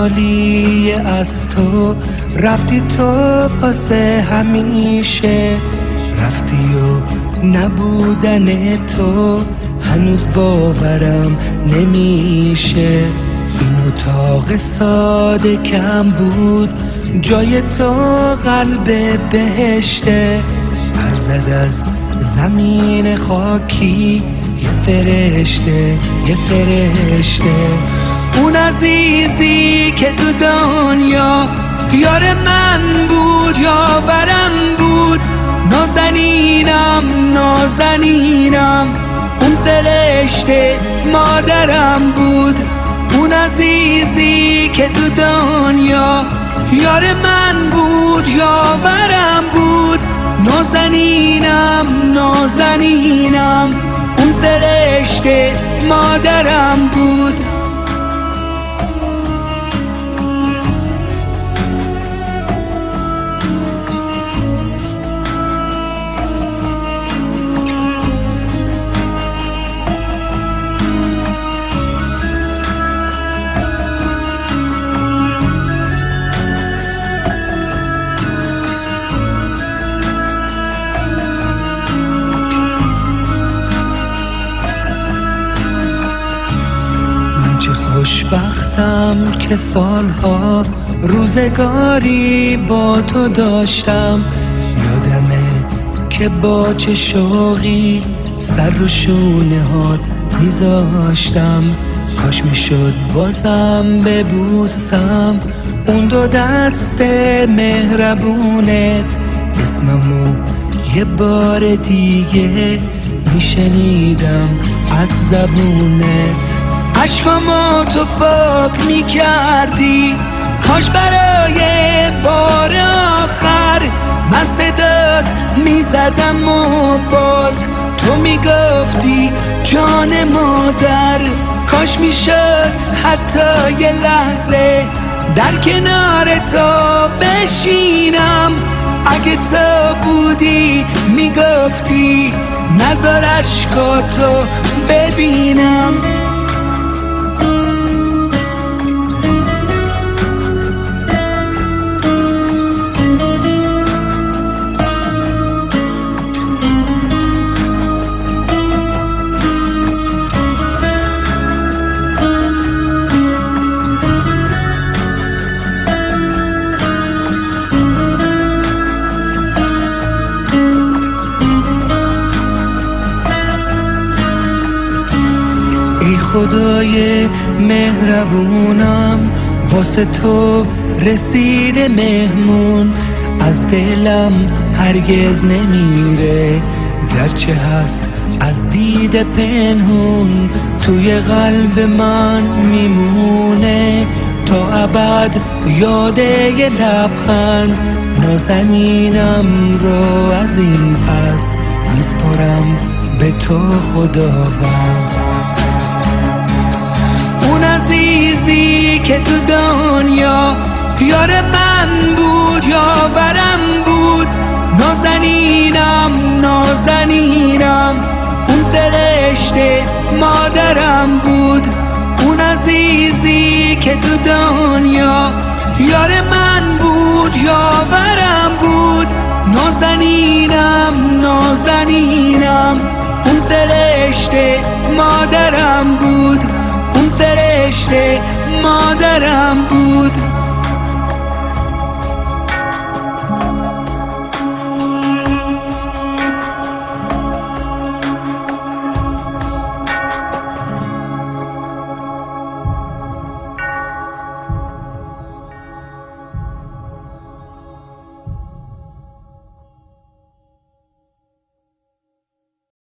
خالی از تو، رفتی تو واسه همیشه، رفتی و نبودن تو هنوز باورم نمیشه. این اتاق ساده کم بود، جای تو قلب بهشته، پر زد از زمین خاکی یه فرشته، یه فرشته. اون عزیزی که تو دنیا یار من بود، یاورم بود، نازنینم نازنینم. اون فرشته مادرم بود، اون عزیزی که تو دنیا یار من بود، یاورم بود، نازنینم نازنینم. اون فرشته مادرم بود. خوشبختم که سالها روزگاری با تو داشتم، یادمه که با چه شوقی سر رو شونه هات میذاشتم. کاش میشد بازم ببوسم اون دو دست مهربونت، اسممو یه بار دیگه میشنیدم از زبونت. عشقامو تو پاک میکردی، کاش برای بار آخر من صدات میزدم و باز تو میگفتی جان مادر. کاش میشد حتی یه لحظه در کنار تو بشینم، اگه تو بودی میگفتی نذار اشکاتو ببینم. ای خدای مهربونم، واسه تو رسیده مهمون، از دلم هرگز نمیره، گرچه هست از دید پنهون، توی قلب من میمونه تا ابد. یاده یه لبخند نازنینم رو از این پس میسپرم به تو خداوند. اون عزیزی که تو دنیا یار من بود، یاورم بود، نازنینم نازنینم. اون فرشته مادرم بود، اون عزیزی که تو دنیا یار من بود، یاورم بود، نازنینم نازنینم. اون فرشته مادرم بود، اون فرشته مادرم بود.